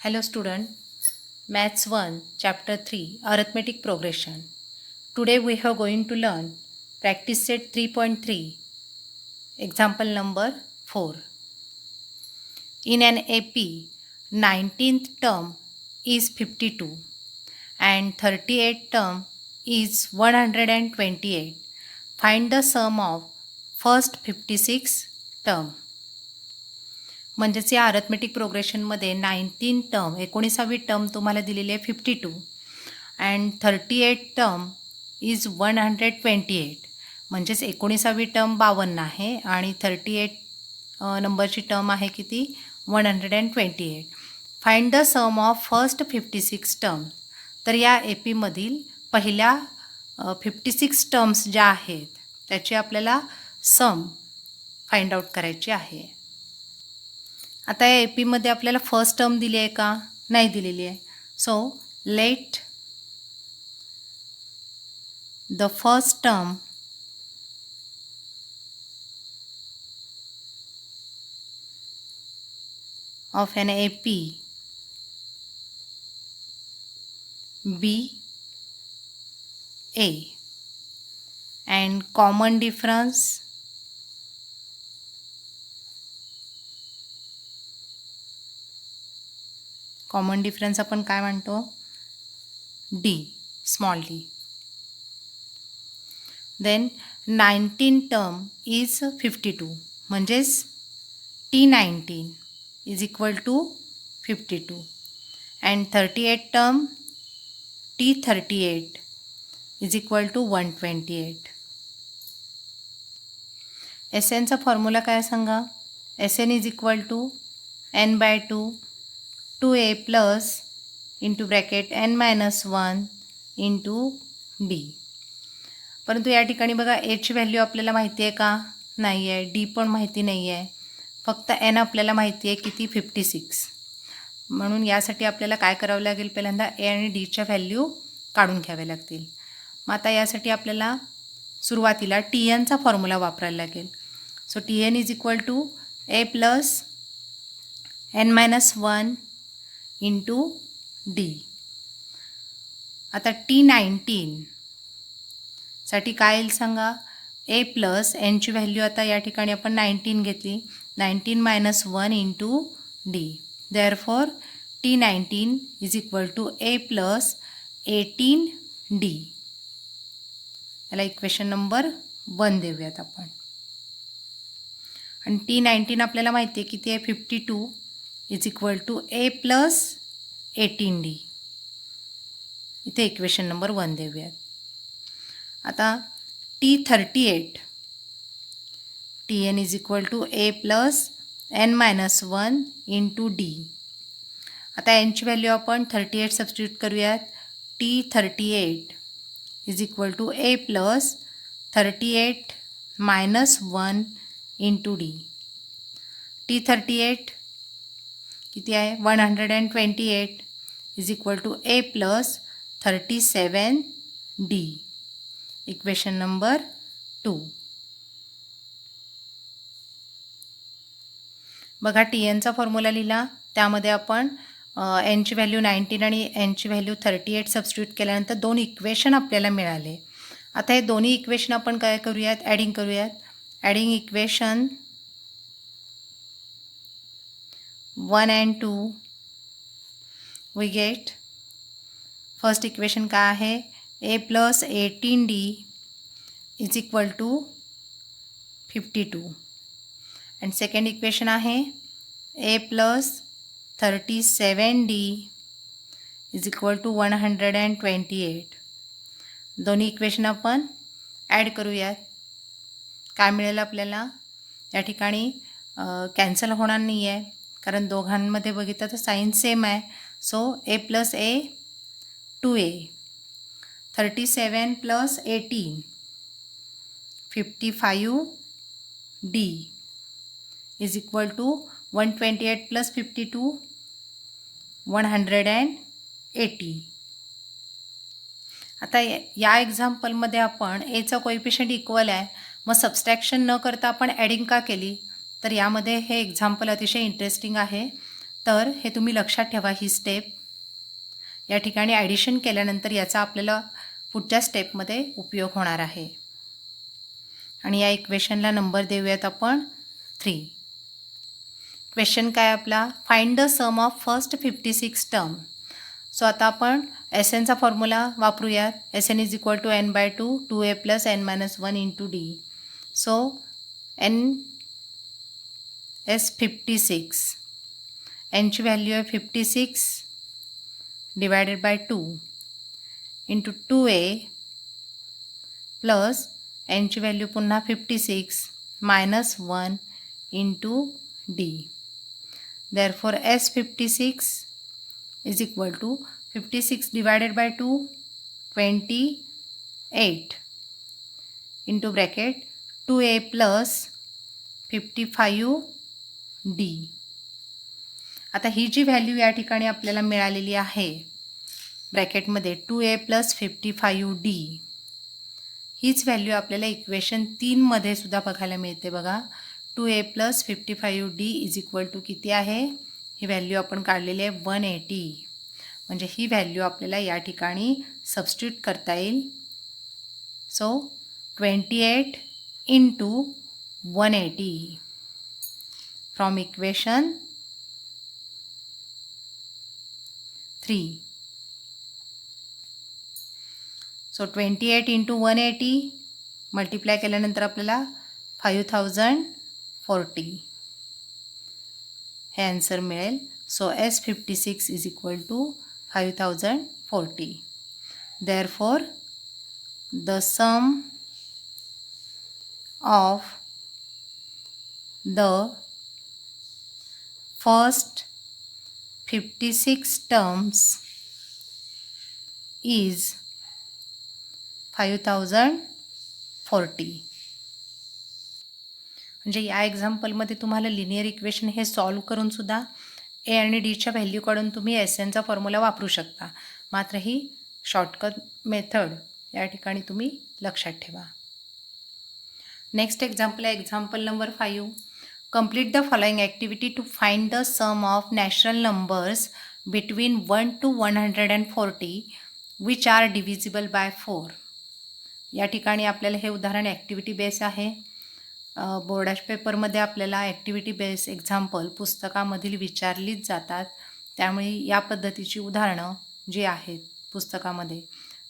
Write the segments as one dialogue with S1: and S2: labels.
S1: Hello student, Maths 1 Chapter 3 Arithmetic Progression. Today we are going to learn Practice Set 3.3 Example number 4. In an AP, 19th term is 52 and 38th term is 128. Find the sum of first 56 term. म्हणजेच या arithmetic प्रोग्रेशनमध्ये 19वी term तुम्हाला दिलेली आहे 52 and 38 term is 128. म्हणजेच 19वी term 52 आहे आणि 38 नंबरची term आहे किती 128. Find the sum of first 56 term. तर या एपीमधील पहिल्या 56 टर्म्स ज्या आहेत त्याची आपल्याला सम फाइंड आउट करायची आहे. आता या एपीमध्ये आपल्याला फर्स्ट टर्म दिली आहे का नाही दिलेली आहे. So let the first term of an AP be a and common difference आपण काय म्हणतो d small d. Then 19 term is 52 म्हणजेच T19 is equal to 52 and 38 term T38 is equal to 128. SNचा फॉर्म्युला काय सांगा. SN is equal to n/2 2a plus into bracket n-1 into d. परंतु या ठिकाणी बघा एची व्हॅल्यू आपल्याला माहिती आहे का नाही आहे. डी पण माहिती नाही आहे. फक्त एन आपल्याला माहिती आहे किती 56. म्हणून यासाठी आपल्याला काय करावं लागेल पहिल्यांदा ए आणि डीच्या व्हॅल्यू काढून घ्याव्या लागतील. मग आता यासाठी आपल्याला सुरुवातीला TNचा फॉर्म्युला वापरायला लागेल. So TN is equal to a plus n-1 into d. आता T19 साठी काय येईल सांगा. ए प्लस एनची व्हॅल्यू आता या ठिकाणी आपण 19 घेतली. 19 - 1 into d. Therefore T19 is equal to a plus 18D. याला इक्वेशन नंबर 1 देऊयात आपण. आणि T19 आपल्याला माहिती आहे किती आहे 52 is equal to a plus 18D. इथे इक्वेशन नंबर 1 देऊयात. आता T38 TN is equal to a plus n-1 into d. आता एनची व्हॅल्यू आपण 38 सबस्टिट्यूट करूयात. T38 is equal to a plus 38 - 1 into d. T38 किती आहे 128 is equal to a plus 37D. Equation number 2. बघा TNचा formula लिहिला. त्यामध्ये आपण एनची व्हॅल्यू 19 आणि एनची व्हॅल्यू 38 सबस्टिट्यूट केल्यानंतर 2 इक्वेशन आपल्याला मिळाले. आता हे दोन्ही इक्वेशन आपण काय करूयात ॲडिंग करूयात. Adding equation 1 and 2 we get first equation काय आहे a plus 18D is equal to 52 and second equation आहे a plus 37D is equal to 128. दोन्ही इक्वेशन आपण ॲड करूयात. काय मिळेल आपल्याला या ठिकाणी कॅन्सल होणार नाही आहे कारण दोघांमध्ये बघितलं तर साईन सेम आहे. So a plus a 2a 37 plus 18 55D is equal to 128 plus 52 180. आता या एक्झाम्पलमध्ये आपण एचा कोएफिशियंट इक्वल आहे. मग सबस्ट्रॅक्शन न करता आपण ॲडिंग का केली तर यामध्ये हे एक्झाम्पल अतिशय इंटरेस्टिंग आहे. तर हे तुम्ही लक्षात ठेवा, ही स्टेप या ठिकाणी ॲडिशन केल्यानंतर याचा आपल्याला पुढच्या स्टेपमध्ये उपयोग होणार आहे. आणि या इक्वेशनला नंबर देऊयात आपण 3. क्वेश्चन काय आपला, find the sum of first 56 term. So आता आपण एस एनचा फॉर्म्युला वापरूयात. S n is equal to n by 2 2a plus n minus 1 into d. So n S 56, एनची व्हॅल्यू आहे 56 divided by 2 into 2a plus एनची value पुन्हा 56 minus 1 into d. Therefore S 56 is equal to 56 divided by 2 28 into bracket 2a plus 55d. आता ही जी value या ठिकाणी आपल्याला मिळालेली आहे ब्रॅकेटमध्ये 2a प्लस 55d, हीच व्हॅल्यू आपल्याला इक्वेशन 3 मध्ये सुद्धा बघायला मिळते बघा. 2a plus 55d is equal to किती आहे, ही व्हॅल्यू आपण काढलेली आहे 180. म्हणजे ही व्हॅल्यू आपल्याला या ठिकाणी सबस्टिट्यूट करता येईल. So 28 into 180 from equation 3. So 28 into 180 multiply केल्यानंतर आपल्याला 5040 हे आन्सर मिळेल. So S 56 is equal to 5040. Therefore the sum of the first 56 terms is 5040. म्हणजे या एक्झाम्पलमध्ये तुम्हाला लिनियर इक्वेशन हे सॉल्व करून सुद्धा ए आणि डीच्या व्हॅल्यू काढून तुम्ही एस एनचा फॉर्म्युला वापरू शकता. मात्र ही शॉर्टकट मेथड या ठिकाणी तुम्ही लक्षात ठेवा. नेक्स्ट एक्झाम्पल आहे example number 5. Complete the following activity to find the sum of natural numbers between 1 to 140 which are divisible by 4. या ठिकाणी आपल्याला हे उदाहरण ॲक्टिव्हिटी बेस आहे. बोर्डाच्या पेपरमध्ये आपल्याला ॲक्टिव्हिटी बेस एक्झाम्पल पुस्तकामधील विचारलीच जातात. त्यामुळे या पद्धतीची उदाहरणं जी आहेत पुस्तकामध्ये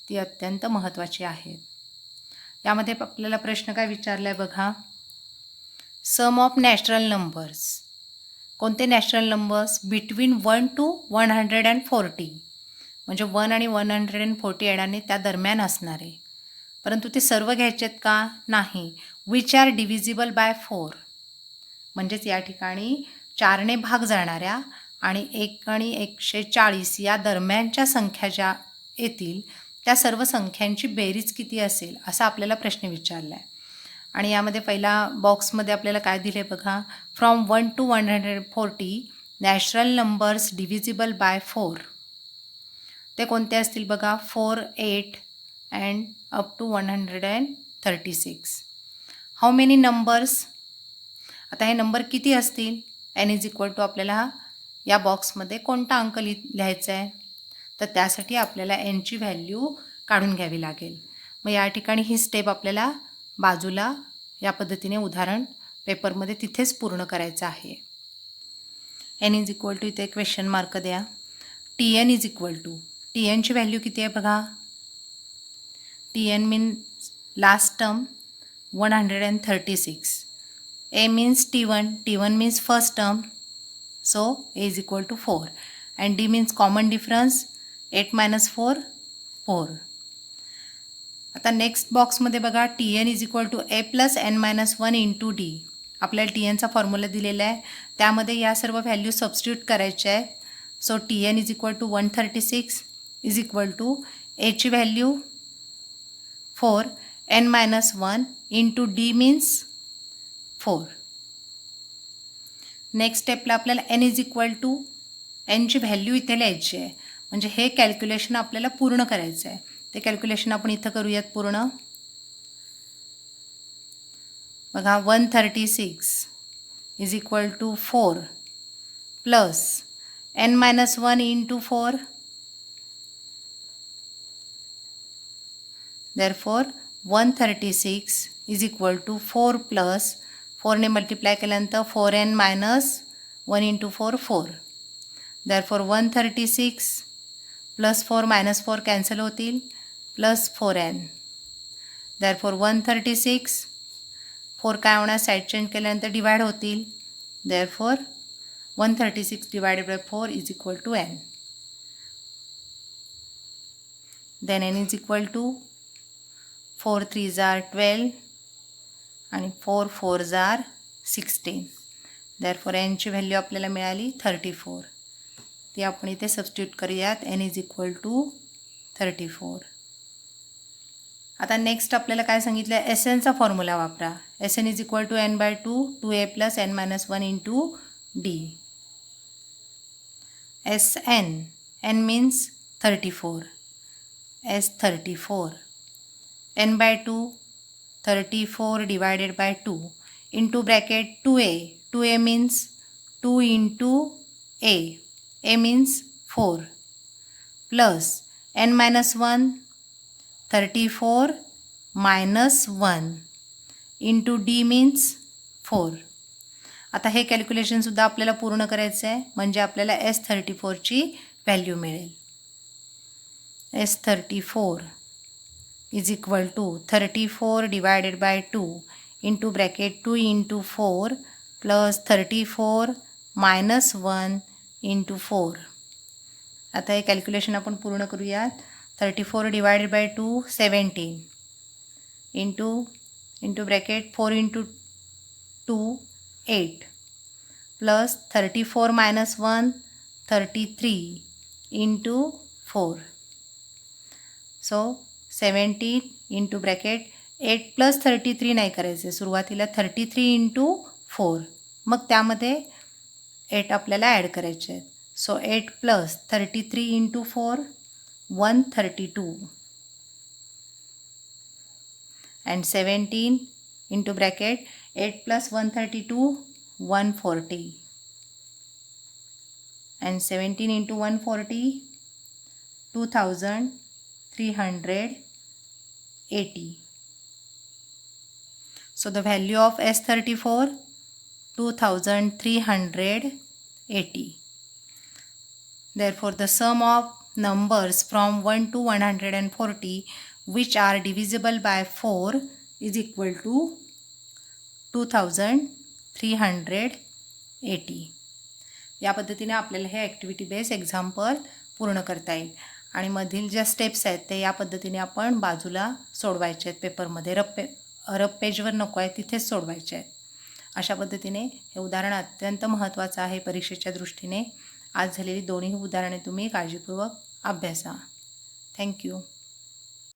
S1: ती अत्यंत महत्त्वाची आहेत. यामध्ये आपल्याला प्रश्न काय विचारला आहे बघा, सम ऑफ नॅचरल नंबर्स. कोणते नॅचरल नंबर्स बिटवीन 1 to 140, म्हणजे 1 आणि 140 येणारे त्या दरम्यान असणारे, परंतु ते सर्व घ्यायचेत का, नाही. विच आर डिव्हिजिबल बाय 4, म्हणजेच या ठिकाणी 4ने भाग जाणाऱ्या आणि 1 आणि 140 या दरम्यानच्या संख्या ज्या येतील त्या सर्व संख्यांची बेरीज किती असेल असा आपल्याला प्रश्न विचारला आहे. आणि यामध्ये पहिला बॉक्समध्ये आपल्याला काय दिले बघा, from 1 to 140 natural numbers divisible by 4. ते कोणते असतील बघा, 4, 8 and up to 136. How many numbers. आता हे नंबर किती असतील, एन इज इक्वल टू आपल्याला या बॉक्समध्ये कोणता अंक लिहायचा आहे, तर त्यासाठी आपल्याला एनची व्हॅल्यू काढून घ्यावी लागेल. मग या ठिकाणी ही स्टेप आपल्याला बाजूला या पद्धतीने उदाहरण पेपरमध्ये तिथेच पूर्ण करायचं आहे. एन इज इक्वल टू इथे क्वेश्चन मार्क द्या. T n is equal to, T एनची व्हॅल्यू किती आहे बघा, T n means last term 136. A means T1, T1 means first term, so A is equal to 4, and D means common difference 8 minus 4, 4. आता next बॉक्समध्ये बघा, Tn is equal to A plus n minus 1 into d. आपल्याला Tnचा formula दिलेला आहे, त्यामध्ये या सर्व व्हॅल्यू सबस्टिट्यूट करायच्या आहेत. So Tn is equal to 136 is equal to Aची value 4 n minus 1 into d means 4. Next स्टेपला आपल्याला एन इज इक्वल टू एनची व्हॅल्यू इथे लिहायची आहे. म्हणजे हे कॅल्क्युलेशन आपल्याला पूर्ण करायचं आहे. ते कॅल्क्युलेशन आपण इथं करूयात पूर्ण. बघा, 136 is equal to 4 plus n minus 1 into 4. Therefore 136 is equal to 4 plus 4 ने मल्टिप्लाय केल्यानंतर 4n minus 1 into 4 4. Therefore 136 plus 4 minus 4 cancel होतील plus 4n. Therefore 136 4 काय होणार साईड चेंज केल्यानंतर डिवाइड होतील. Therefore 136 divided by 4 is equal to n. Then n is equal to 4 3s are 12 आणि 4 4s are 16. Therefore n ची value आपल्याला मिळाली 34. ती आपण इथे सबस्टिट्यूट करूयात. n is equal to 34. आता नेक्स्ट आपल्याला काय सांगितलं आहे SNचा फॉर्म्युला वापरा. SN is equal to n by 2 2a plus n minus 1 into d. SN n means 34. S 34 n by 2 34 divided by 2 into bracket 2a. 2a means 2 into a. A means 4 plus n minus 1 34 minus 1 into d means 4. आता हे कॅल्क्युलेशनसुद्धा आपल्याला पूर्ण करायचं आहे म्हणजे आपल्याला S34ची value मिळेल. S34 is equal to 34 divided by 2 into bracket 2 into 4 plus 34 minus 1 into 4. आता हे कॅल्क्युलेशन आपण पूर्ण करूयात. 34 divided by 2 17 into bracket 4 into 2 8 plus 34 minus 1 33 into 4. So 17 into bracket 8 plus 33 नाही करायचे. सुरुवातीला 33 into 4 मग त्यामध्ये 8 आपल्याला ॲड करायचे आहेत. So 8 plus 33 into 4 132 and 17 into bracket 8 plus 132 140 and 17 into 140 2380. So the value of S34 2380. Therefore the sum of numbers from 1 to 140 which are divisible by 4 is equal to 2380. या पद्धतीने आपल्याला हे ॲक्टिव्हिटी बेस एक्झाम्पल पूर्ण करता येईल आणि मधील ज्या स्टेप्स आहेत ते या पद्धतीने आपण बाजूला सोडवायचे आहेत पेपरमध्ये. रफ पेजवर नको आहे तिथेच सोडवायचे आहेत. अशा पद्धतीने हे उदाहरण अत्यंत महत्त्वाचं आहे परीक्षेच्या दृष्टीने. आज झालेली दोन्ही उदाहरणे तुम्ही काळजीपूर्वक अभ्यासा. थँक्यू.